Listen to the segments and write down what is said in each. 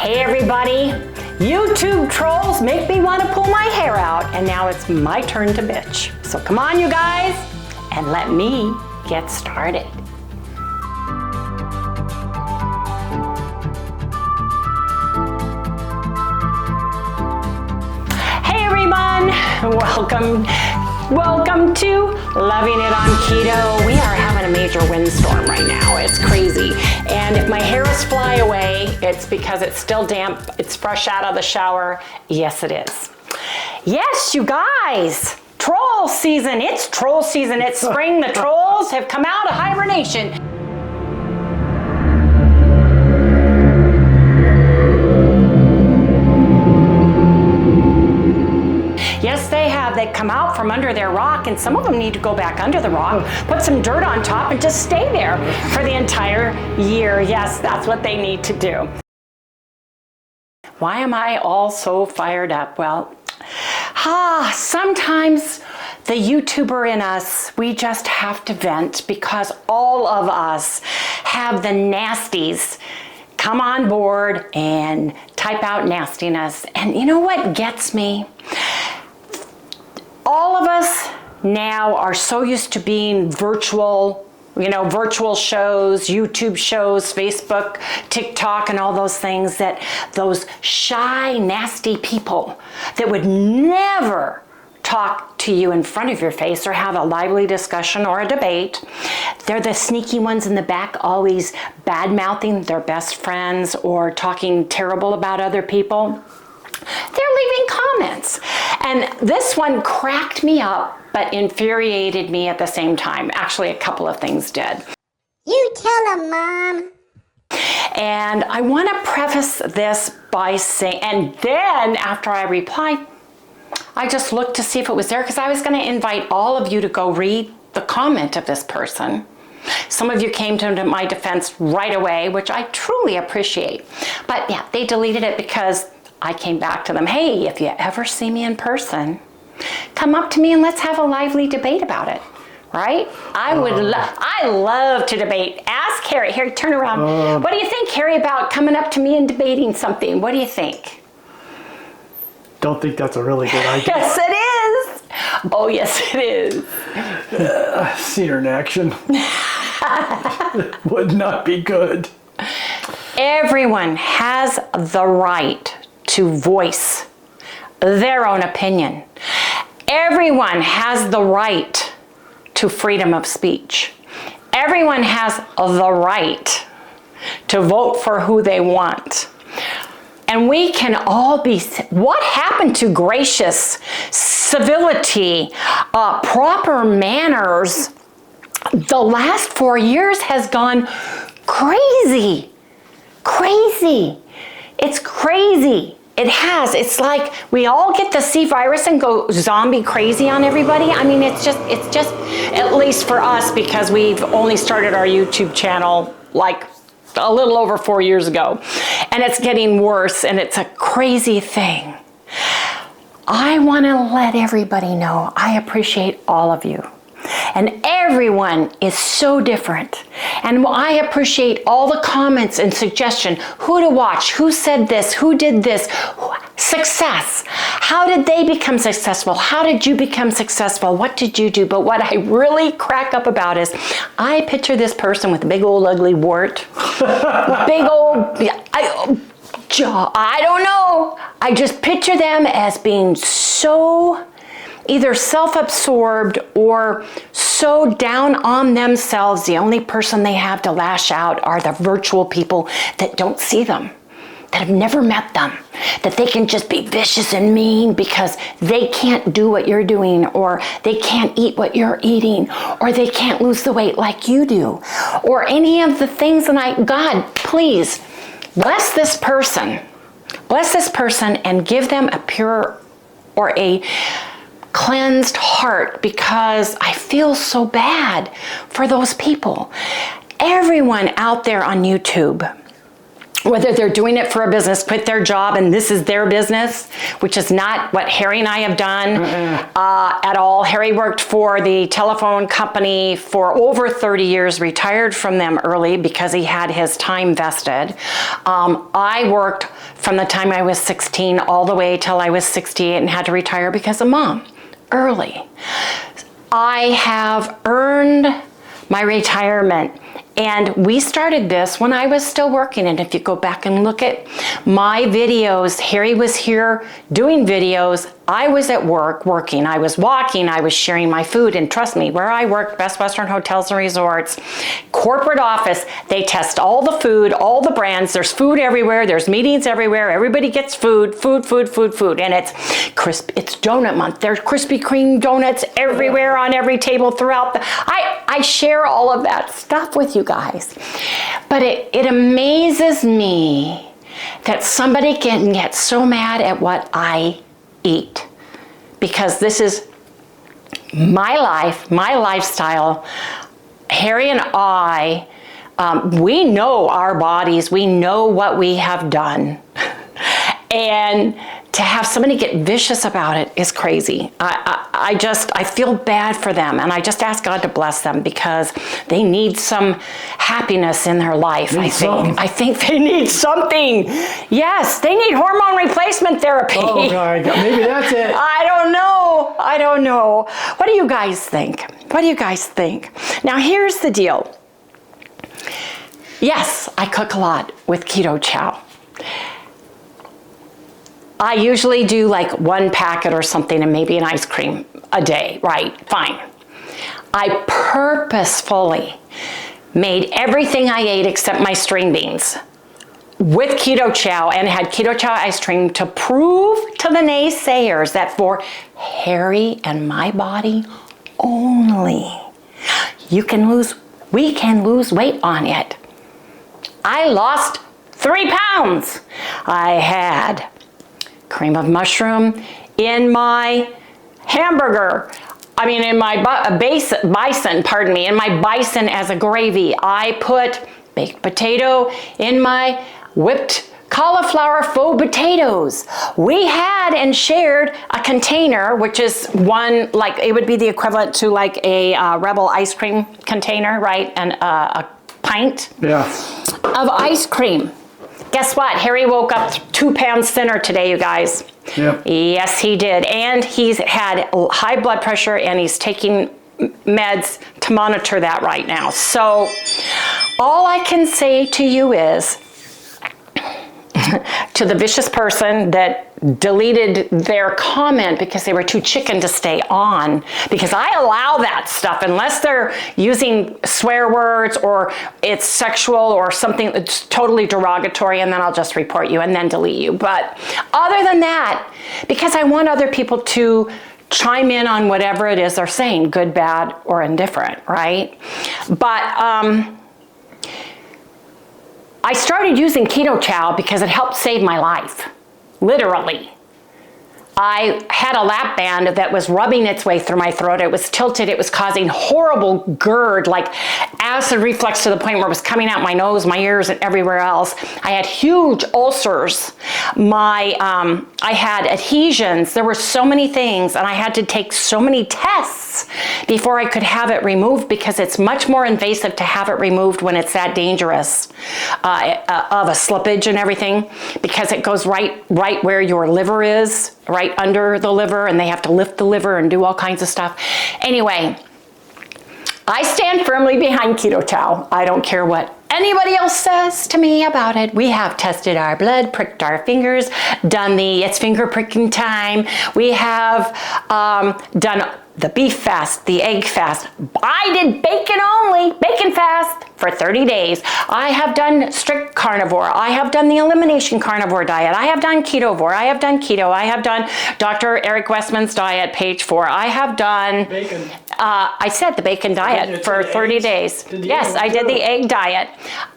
Hey everybody, YouTube trolls make me want to pull my hair out, and now it's my turn to bitch. So come on you guys, and let me get started. Hey everyone, welcome to Loving It on Keto. We are having a major windstorm right now. It's crazy. And if my hair is fly away, it's because it's still damp. It's fresh out of the shower. Yes, it is. Yes, you guys, troll season. It's troll season. It's spring. The trolls have come out of hibernation. Yes, they have. They come out from under their rock, and some of them need to go back under the rock, put some dirt on top, and just stay there for the entire year. Yes, that's what they need to do. Why am I all so fired up? Well, sometimes the YouTuber in us, we just have to vent because all of us have the nasties come on board and type out nastiness. And you know what gets me? All of us now are so used to being virtual, virtual shows, YouTube shows, Facebook, TikTok, and all those things, that those shy, nasty people that would never talk to you in front of your face or have a lively discussion or a debate. They're the sneaky ones in the back, always bad-mouthing their best friends or talking terrible about other people. They're leaving comments. And this one cracked me up, but infuriated me at the same time. Actually, a couple of things did. You tell them, Mom. And I want to preface this by saying, and then after I replied, I just looked to see if it was there because I was going to invite all of you to go read the comment of this person. Some of you came to my defense right away, which I truly appreciate. But yeah, they deleted it because I came back to them. Hey, if you ever see me in person, come up to me and let's have a lively debate about it, right? I love to debate. Ask Harry. Harry, turn around. What do you think, Harry, about coming up to me and debating something? What do you think? Don't think that's a really good idea. Yes, it is. Oh, yes, it is. Seen her in action. Would not be good. Everyone has the right to voice their own opinion. Everyone has the right to freedom of speech. Everyone has the right to vote for who they want. And we can all be, what happened to gracious civility, proper manners? The last 4 years has gone crazy. Crazy. It's crazy. It has. It's like we all get the C virus and go zombie crazy on everybody. I mean, it's just, at least for us, because we've only started our YouTube channel like a little over 4 years ago. And it's getting worse, and it's a crazy thing. I want to let everybody know I appreciate all of you. And everyone is so different. And I appreciate all the comments and suggestion. Who to watch, who said this, who did this. Success. How did they become successful? How did you become successful? What did you do? But what I really crack up about is I picture this person with a big old ugly wart. Big old jaw. I don't know. I just picture them as being so either self-absorbed or so down on themselves. The only person they have to lash out are the virtual people that don't see them, that have never met them, that they can just be vicious and mean because they can't do what you're doing, or they can't eat what you're eating, or they can't lose the weight like you do, or any of the things. And God, please bless this person and give them a pure or a cleansed heart, because I feel so bad for those people. Everyone out there on YouTube, whether they're doing it for a business, quit their job and this is their business, which is not what Harry and I have done at all. Harry worked for the telephone company for over 30 years, retired from them early because he had his time vested. I worked from the time I was 16 all the way till I was 68 and had to retire because of mom early. I have earned my retirement. And we started this when I was still working. And if you go back and look at my videos, Harry was here doing videos. I was at work working. I was walking. I was sharing my food. And trust me, where I worked, Best Western Hotels and Resorts, corporate office, they test all the food, all the brands. There's food everywhere. There's meetings everywhere. Everybody gets food, food, food, food, food. And it's it's donut month. There's Krispy Kreme donuts everywhere on every table throughout I share all of that stuff with you guys. But it amazes me that somebody can get so mad at what I eat, because this is my life, my lifestyle. Harry and I, we know our bodies, we know what we have done. And to have somebody get vicious about it is crazy. I feel bad for them, and I just ask God to bless them because they need some happiness in their life. I think they need something. Yes, they need hormone replacement therapy. Oh my God, maybe that's it. I don't know. What do you guys think? What do you guys think? Now here's the deal. Yes, I cook a lot with Keto Chow. I usually do like one packet or something and maybe an ice cream a day, right? Fine. I purposefully made everything I ate except my string beans with Keto Chow and had Keto Chow ice cream to prove to the naysayers that for Harry and my body only, we can lose weight on it. I lost 3 pounds. I had cream of mushroom in my hamburger. I mean, in my in my bison as a gravy. I put baked potato in my whipped cauliflower faux potatoes. We had and shared a container, which is one, like it would be the equivalent to like a Rebel ice cream container, right? And a pint of ice cream. Guess what? Harry woke up 2 pounds thinner today, you guys. Yep. Yes, he did. And he's had high blood pressure and he's taking meds to monitor that right now. So all I can say to you is, to the vicious person that deleted their comment because they were too chicken to stay on, because I allow that stuff unless they're using swear words or it's sexual or something that's totally derogatory, and then I'll just report you and then delete you. But other than that, because I want other people to chime in on whatever it is they're saying, good, bad, or indifferent, right? But I started using Keto Chow because it helped save my life, literally. I had a lap band that was rubbing its way through my throat. It was tilted. It was causing horrible GERD, like acid reflux to the point where it was coming out my nose, my ears, and everywhere else. I had huge ulcers. I had adhesions. There were so many things, and I had to take so many tests before I could have it removed, because it's much more invasive to have it removed when it's that dangerous of a slippage and everything, because it goes right where your liver is, right under the liver, and they have to lift the liver and do all kinds of stuff. Anyway, I stand firmly behind Keto Chow. I don't care what anybody else says to me about it. We have tested our blood, pricked our fingers, done it's finger pricking time. We have done the beef fast, the egg fast. I did bacon fast for 30 days. I have done strict carnivore. I have done the elimination carnivore diet. I have done ketovore. I have done keto. I have done Dr. Eric Westman's diet, page 4. I have done Bacon. I said the bacon diet for 30 days. Yes, I did the egg diet.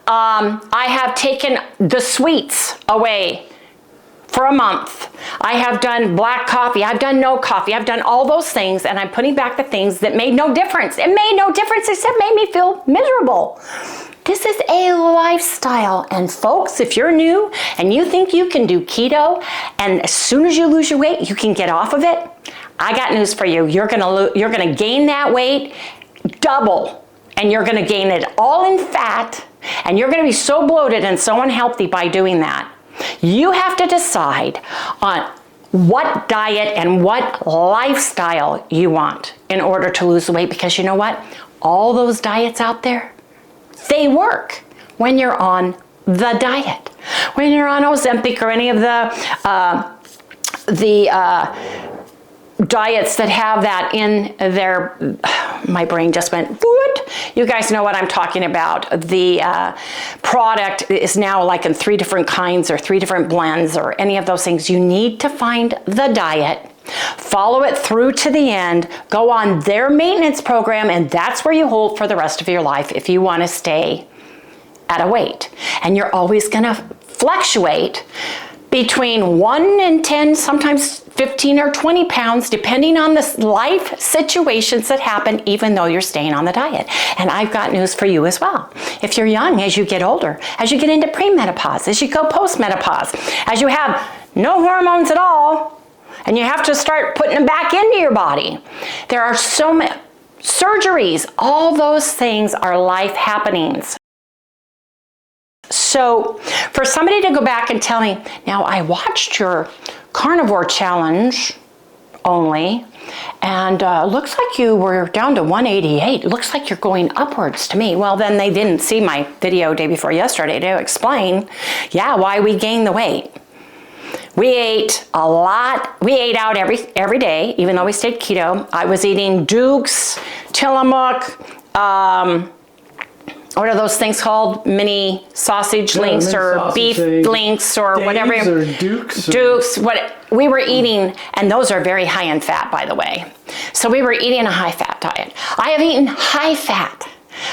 I have taken the sweets away for a month. I have done black coffee. I've done no coffee. I've done all those things, and I'm putting back the things that made no difference. It made no difference except made me feel miserable. This is a lifestyle, and folks, if you're new and you think you can do keto, and as soon as you lose your weight, you can get off of it, I got news for you. You're gonna gain that weight double, and you're gonna gain it all in fat, and you're gonna be so bloated and so unhealthy by doing that. You have to decide on what diet and what lifestyle you want in order to lose the weight, because you know what? All those diets out there, they work when you're on the diet. When you're on Ozempic or any of the diets that have that in their, my brain just went, what? You guys know what I'm talking about. The product is now like in 3 different kinds or 3 different blends or any of those things. You need to find the diet, follow it through to the end, go on their maintenance program, and that's where you hold for the rest of your life if you want to stay at a weight. And you're always going to fluctuate between 1 and 10, sometimes 15 or 20 pounds, depending on the life situations that happen, even though you're staying on the diet. And I've got news for you as well. If you're young, as you get older, as you get into premenopause, as you go postmenopause, as you have no hormones at all, and you have to start putting them back into your body, there are so many surgeries. All those things are life happenings. So for somebody to go back and tell me, now I watched your carnivore challenge only, and looks like you were down to 188. Looks like you're going upwards to me. Well, then they didn't see my video day before yesterday to explain, yeah, why we gained the weight. We ate a lot. We ate out every day, even though we stayed keto. I was eating Duke's, Tillamook, what are those things called? Mini sausage links or beef links or whatever. Or Dukes. Dukes, what we were eating, and those are very high in fat, by the way. So we were eating a high fat diet. I have eaten high fat.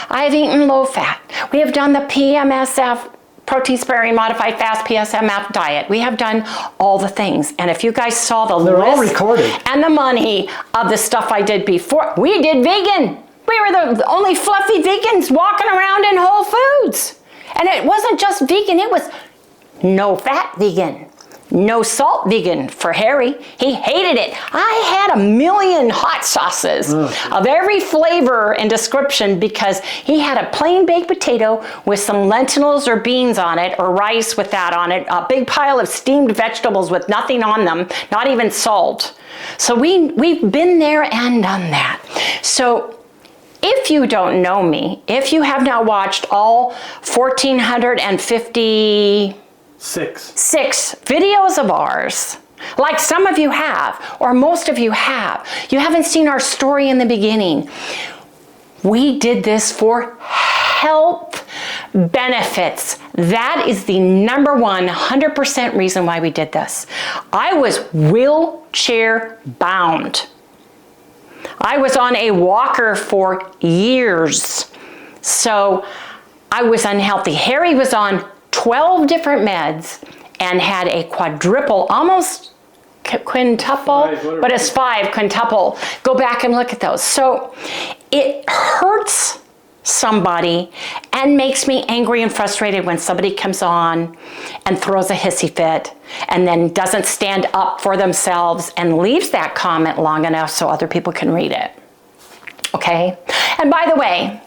I have eaten low fat. We have done the PMSF, protein sparing modified fast PSMF diet. We have done all the things. And if you guys saw the They're all list recorded. and the money of the stuff I did before, we did vegan. We were the only fluffy vegans walking around in Whole Foods. And it wasn't just vegan, it was no fat vegan, no salt vegan for Harry. He hated it. I had a million hot sauces of every flavor and description because he had a plain baked potato with some lentils or beans on it, or rice with that on it, a big pile of steamed vegetables with nothing on them, not even salt. So we've been there and done that. So if you don't know me, if you have not watched all 1,456 videos of ours, like some of you have, or most of you have, you haven't seen our story in the beginning. We did this for health benefits. That is the number one 100% reason why we did this. I was wheelchair bound. I was on a walker for years, so I was unhealthy. Harry was on 12 different meds and had a quadruple, almost quintuple, but it's 5 quintuple. Go back and look at those. So it hurts somebody and makes me angry and frustrated when somebody comes on and throws a hissy fit and then doesn't stand up for themselves and leaves that comment long enough so other people can read it. Okay? And by the way,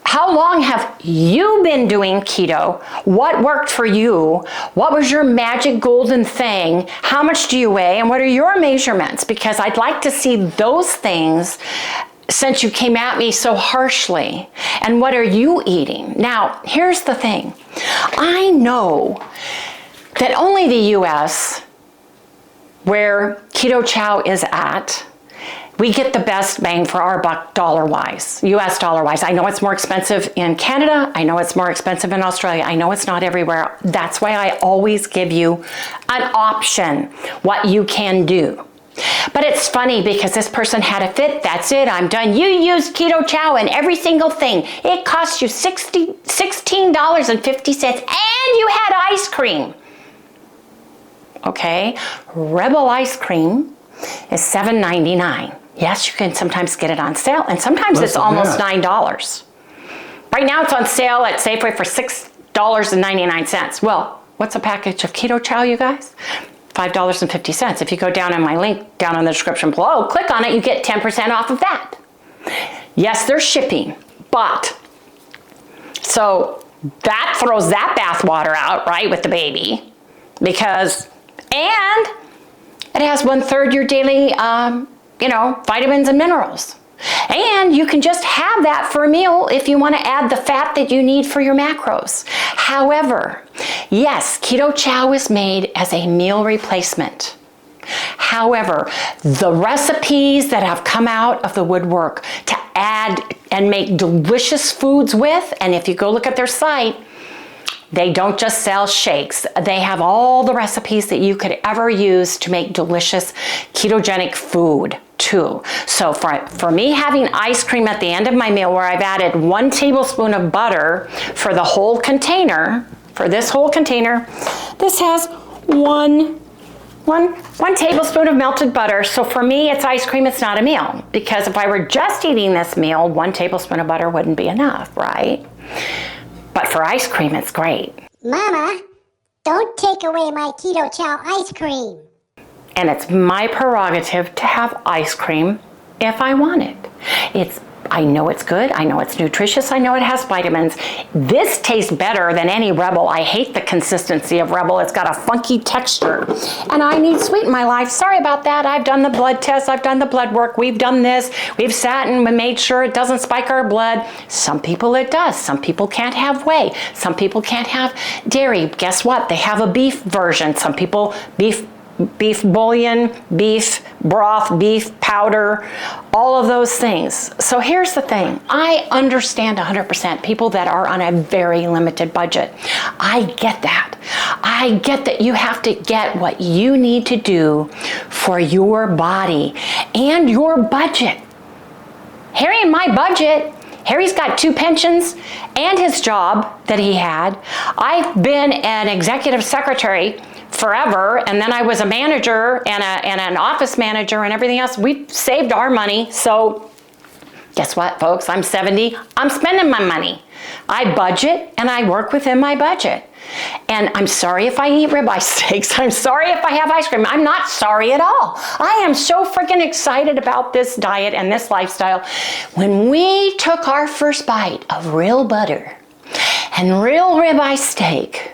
how long have you been doing keto? What worked for you? What was your magic golden thing? How much do you weigh? And what are your measurements? Because I'd like to see those things since you came at me so harshly. And what are you eating? Now, here's the thing. I know that only the US, where Keto CHOW is at, we get the best bang for our buck dollar-wise, US dollar-wise. I know it's more expensive in Canada. I know it's more expensive in Australia. I know it's not everywhere. That's why I always give you an option, what you can do. But it's funny because this person had a fit. That's it. I'm done. You used Keto CHOW and every single thing. It cost you $16.50 and you had ice cream. Okay. Rebel ice cream is $7.99. Yes, you can sometimes get it on sale, and sometimes it's almost $9. Right now it's on sale at Safeway for $6.99. Well, what's a package of Keto CHOW, you guys? $5.50. If you go down on my link down in the description below, click on it, you get 10% off of that. Yes, there's shipping, but so that throws that bathwater out, right, with the baby. because, and it has 1/3 your daily, vitamins and minerals. And you can just have that for a meal if you want to add the fat that you need for your macros. However, yes, Keto Chow is made as a meal replacement. However, the recipes that have come out of the woodwork to add and make delicious foods with, and if you go look at their site, they don't just sell shakes. They have all the recipes that you could ever use to make delicious ketogenic food too. So for me, having ice cream at the end of my meal where I've added 1 tablespoon of butter for the whole container, for this whole container, this has one tablespoon of melted butter. So for me, it's ice cream, it's not a meal. Because if I were just eating this meal, 1 tablespoon of butter wouldn't be enough, right? But for ice cream, it's great. Mama, don't take away my Keto Chow ice cream. And it's my prerogative to have ice cream if I want it. I know it's good, I know it's nutritious, I know it has vitamins. This tastes better than any Rebel. I hate the consistency of Rebel. It's got a funky texture. And I need sweet in my life. Sorry about that. I've done the blood test, I've done the blood work, we've done this, we've sat and made sure it doesn't spike our blood. Some people it does. Some people can't have whey. Some people can't have dairy. Guess what? They have a beef version. Some people, beef bouillon, beef broth, beef powder, all of those things. So here's the thing. I understand 100% people that are on a very limited budget. I get that. I get that you have to get what you need to do for your body and your budget. Harry and my budget, Harry's got 2 pensions and his job that he had. I've been an executive secretary forever, and then I was a manager and an office manager and everything else. We saved our money. So guess what, folks? I'm 70. I'm spending my money. I budget and I work within my budget. And I'm sorry if I eat ribeye steaks. I'm sorry if I have ice cream. I'm not sorry at all. I am so freaking excited about this diet and this lifestyle. When we took our first bite of real butter and real ribeye steak,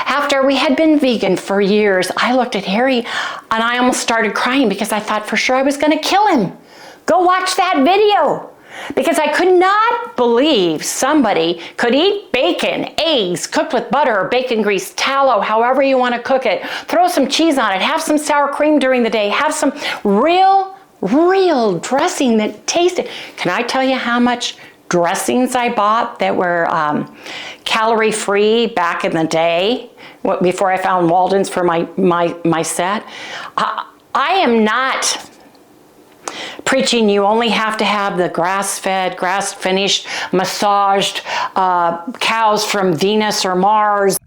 after we had been vegan for years, I looked at Harry and I almost started crying because I thought for sure I was going to kill him. Go watch that video. Because I could not believe somebody could eat bacon, eggs, cooked with butter, bacon grease, tallow, however you want to cook it. Throw some cheese on it, have some sour cream during the day, have some real dressing that tasted. Can I tell you how much dressings I bought that were calorie-free back in the day, before I found Walden's for my set? I am not preaching you only have to have the grass-fed, grass-finished, massaged cows from Venus or Mars.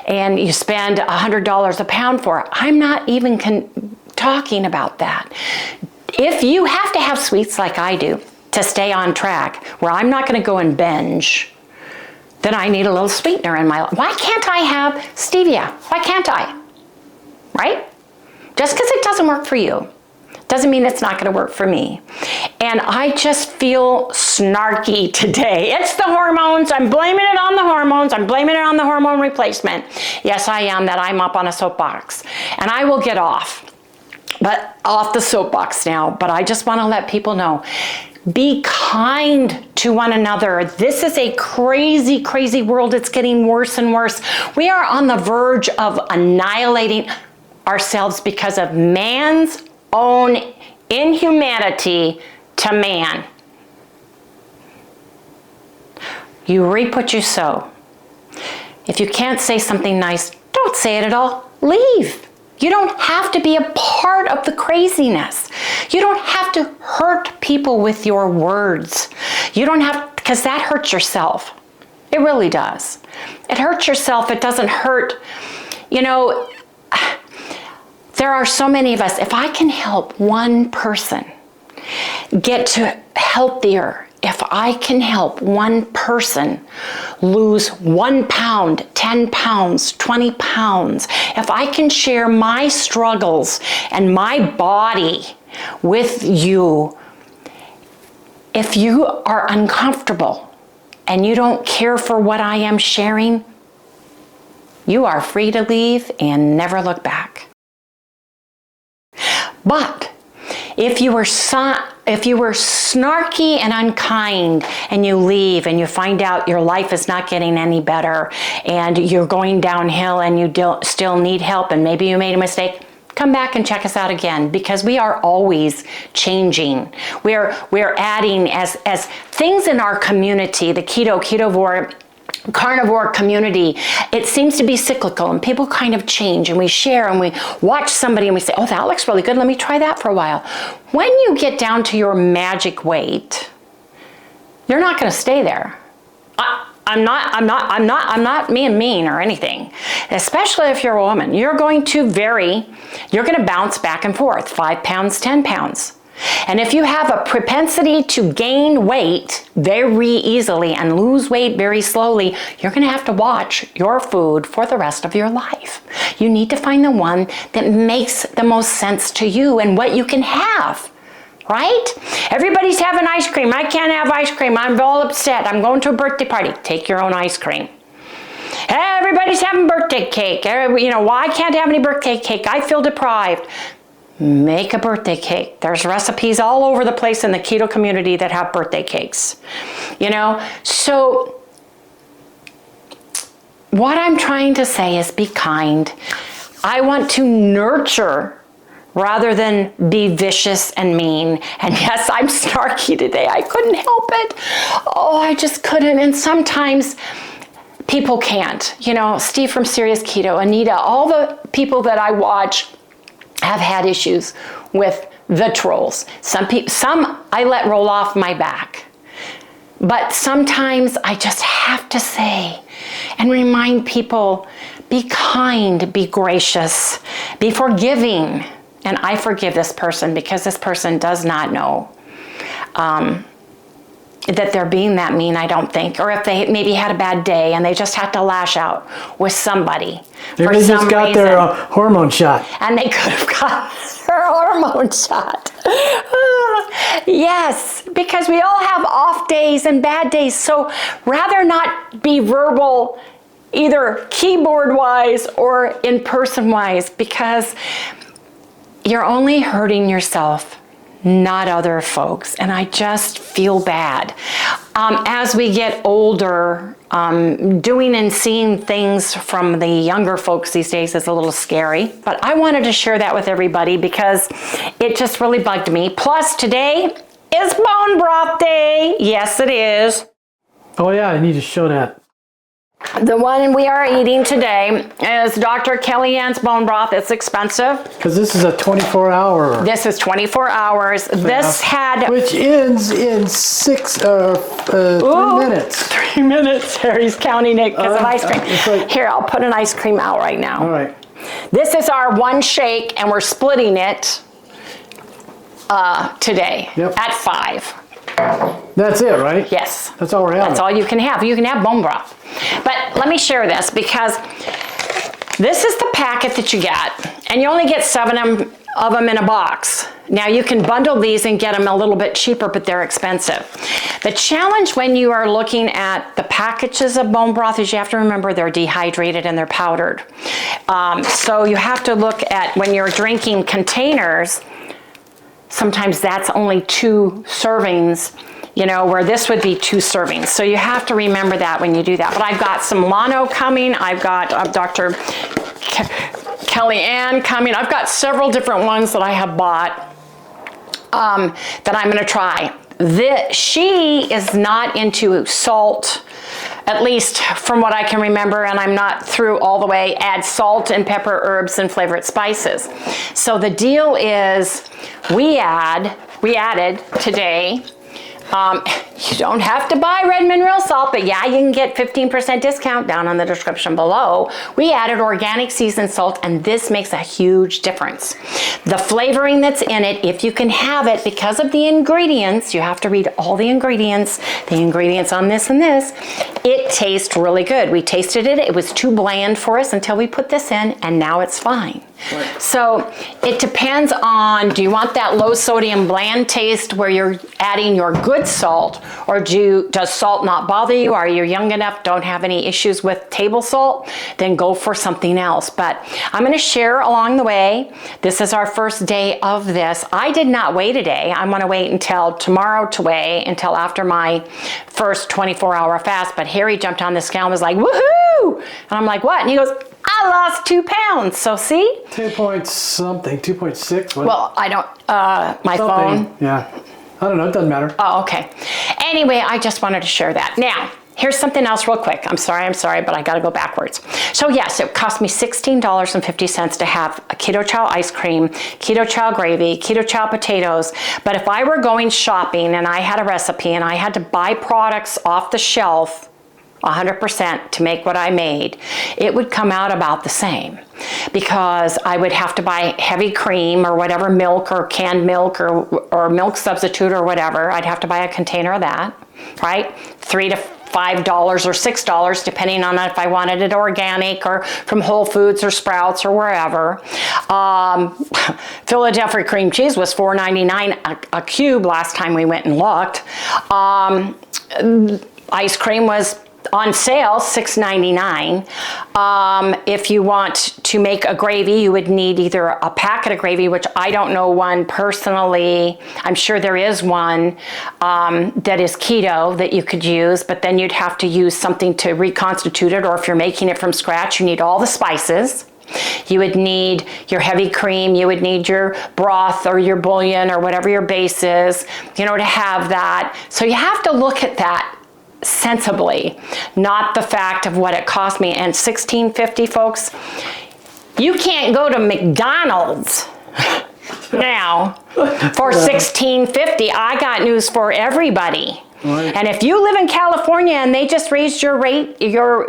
And you spend $100 a pound for it. I'm not even talking about that. If you have to have sweets like I do to stay on track, where I'm not going to go and binge, then I need a little sweetener in my life. Why can't I have stevia? Why can't I? Right? Just because it doesn't work for you doesn't mean it's not going to work for me. And I just feel snarky today. It's the hormones. I'm blaming it on the hormones. I'm blaming it on the hormone replacement. Yes, I am, that I'm up on a soapbox. And I will get off the soapbox now. But I just want to let people know, be kind to one another. This is a crazy, crazy world. It's getting worse and worse. We are on the verge of annihilating ourselves because of man's own inhumanity to man. You reap what you sow. If you can't say something nice, don't say it at all. Leave. You don't have to be a part of the craziness. You don't have to hurt people with your words. You don't have, because that hurts yourself. It really does. It hurts yourself. It doesn't hurt, there are so many of us. If I can help one person get to healthier, if I can help one person lose 1 pound, 10 pounds, 20 pounds, if I can share my struggles and my body with you, if you are uncomfortable and you don't care for what I am sharing, you are free to leave and never look back. But if you were snarky and unkind and you leave and you find out your life is not getting any better and you're going downhill and you still need help and maybe you made a mistake, come back and check us out again, because we are always changing. We're adding as things in our community, the keto, carnivore community, it seems to be cyclical and people kind of change, and we share and we watch somebody and we say, oh, that looks really good, let me try that for a while. When you get down to your magic weight, you're not going to stay there. I'm not being mean or anything, especially if you're a woman. You're going to vary. You're going to bounce back and forth, 5 pounds, 10 pounds. And if you have a propensity to gain weight very easily and lose weight very slowly, you're going to have to watch your food for the rest of your life. You need to find the one that makes the most sense to you and what you can have. Right? Everybody's having ice cream. I can't have ice cream. I'm all upset. I'm going to a birthday party. Take your own ice cream. Everybody's having birthday cake. You know, why can't I have any birthday cake? I feel deprived. Make a birthday cake. There's recipes all over the place in the keto community that have birthday cakes. You know, so what I'm trying to say is be kind. I want to nurture rather than be vicious and mean. And yes, I'm snarky today. I couldn't help it. Oh, I just couldn't. And sometimes people can't. You know, Steve from Serious Keto, Anita, all the people that I watch have had issues with the trolls. Some I let roll off my back. But sometimes I just have to say and remind people, be kind, be gracious, be forgiving. And I forgive this person because this person does not know that they're being that mean, I don't think. Or if they maybe had a bad day and they just had to lash out with somebody. Maybe they just got their hormone shot. And they could have got their hormone shot. Yes, because we all have off days and bad days. So rather not be verbal, either keyboard-wise or in-person-wise, because you're only hurting yourself, not other folks. And I just feel bad. As we get older, doing and seeing things from the younger folks these days is a little scary. But I wanted to share that with everybody because it just really bugged me. Plus, today is Bone Broth Day. Yes, it is. Oh yeah, I need to show that. The one we are eating today is Dr. Kellyanne's bone broth. It's expensive. Because this is a 24-hour. This is 24 hours. This had... Which ends in 3 minutes. 3 minutes. Harry's counting it because of ice cream. Like, here, I'll put an ice cream out right now. All right. This is our one shake, and we're splitting it today at 5. That's it, right? Yes. That's all we're having. That's all you can have. You can have bone broth. But let me share this because this is the packet that you get, and you only get 7 of them in a box. Now you can bundle these and get them a little bit cheaper, but they're expensive. The challenge when you are looking at the packages of bone broth is you have to remember they're dehydrated and they're powdered. So you have to look at when you're drinking containers, sometimes that's only 2 servings, you know, where this would be 2 servings. So you have to remember that when you do that. But I've got some Lano coming. I've got Dr. Kellyanne coming. I've got several different ones that I have bought that I'm going to try. She is not into salt, at least from what I can remember, and I'm not through all the way, add salt and pepper, herbs, and flavored spices. So the deal is we added today, you don't have to buy red mineral salt, but yeah, you can get 15% discount down on the description below. We added organic seasoned salt, and this makes a huge difference. The flavoring that's in it, if you can have it, because of the ingredients, you have to read all the ingredients on this and this, it tastes really good. We tasted it, it was too bland for us until we put this in, and now it's fine. Right. So it depends on, do you want that low sodium bland taste where you're adding your good salt, Or does salt not bother you? Are you young enough, don't have any issues with table salt? Then go for something else. But I'm going to share along the way. This is our first day of this. I did not weigh today. I'm going to wait until tomorrow to weigh, until after my first 24-hour fast. But Harry jumped on the scale and was like, woohoo! And I'm like, what? And he goes, I lost 2 pounds. So see? 2 point something, 2.6. Well, I don't, my something. phone. Yeah. I don't know. It doesn't matter. Oh, okay. Anyway, I just wanted to share that. Now, here's something else real quick. I'm sorry, but I got to go backwards. So yes, it cost me $16.50 to have a Keto Chow ice cream, Keto Chow gravy, Keto Chow potatoes. But if I were going shopping and I had a recipe and I had to buy products off the shelf 100% to make what I made, it would come out about the same, because I would have to buy heavy cream or whatever, milk or canned milk or milk substitute or whatever. I'd have to buy a container of that, right? $3 to $5 or $6, depending on if I wanted it organic or from Whole Foods or Sprouts or wherever. Philadelphia cream cheese was $4.99 a cube last time we went and looked. Ice cream was on sale, $6.99. If you want to make a gravy, you would need either a packet of gravy, which I don't know one personally. I'm sure there is one that is keto that you could use, but then you'd have to use something to reconstitute it, or if you're making it from scratch, you need all the spices. You would need your heavy cream, you would need your broth or your bouillon or whatever your base is, you know, to have that. So you have to look at that sensibly, not the fact of what it cost me. And $16.50, folks, you can't go to McDonald's now for $16.50. I got news for everybody. Right. And if you live in California and they just raised your rate, your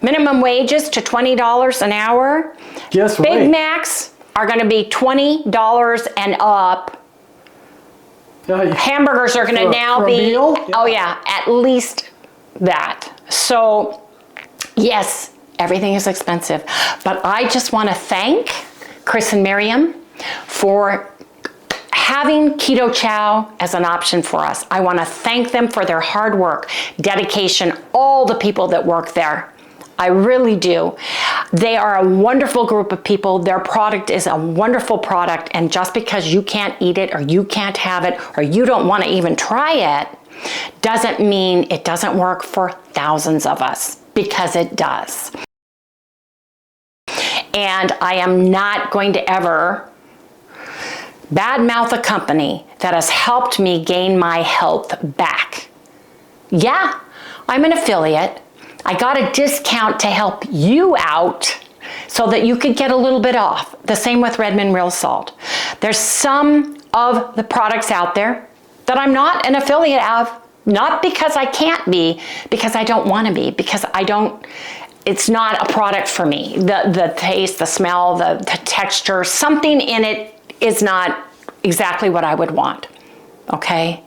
minimum wages to $20 an hour, Big Macs are going to be $20 and up. Hamburgers are going to now be, oh yeah, at least that. So yes, everything is expensive, but I just want to thank Chris and Miriam for having Keto Chow as an option for us. I want to thank them for their hard work, dedication, all the people that work there. I really do. They are a wonderful group of people. Their product is a wonderful product, and just because you can't eat it or you can't have it or you don't want to even try it doesn't mean it doesn't work for thousands of us, because it does. And I am not going to ever badmouth a company that has helped me gain my health back. Yeah, I'm an affiliate. I got a discount to help you out so that you could get a little bit off. The same with Redmond Real Salt. There's some of the products out there that I'm not an affiliate of, not because I can't be, because I don't want to be, because it's not a product for me. The taste, the smell, the texture, something in it is not exactly what I would want. Okay,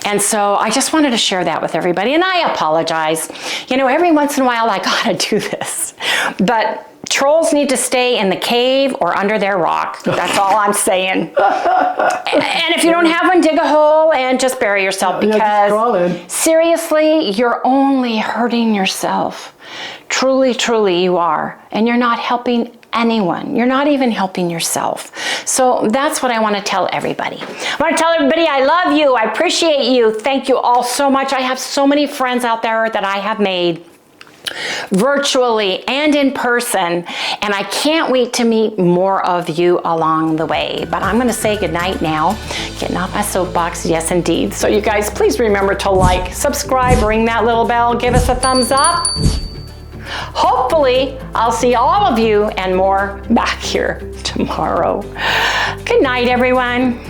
and so I just wanted to share that with everybody, and I apologize. You know, every once in a while I gotta do this, but trolls need to stay in the cave or under their rock. That's all I'm saying. And if you don't have one, dig a hole and just bury yourself, because seriously, you're only hurting yourself. Truly, truly you are, and you're not helping anyone. You're not even helping yourself. So that's what I want to tell everybody. I want to tell everybody I love you. I appreciate you. Thank you all so much. I have so many friends out there that I have made virtually and in person, and I can't wait to meet more of you along the way. But I'm going to say goodnight now. Getting off my soapbox, yes indeed. So you guys, please remember to like, subscribe, ring that little bell, give us a thumbs up. Hopefully, I'll see all of you and more back here tomorrow. Good night, everyone.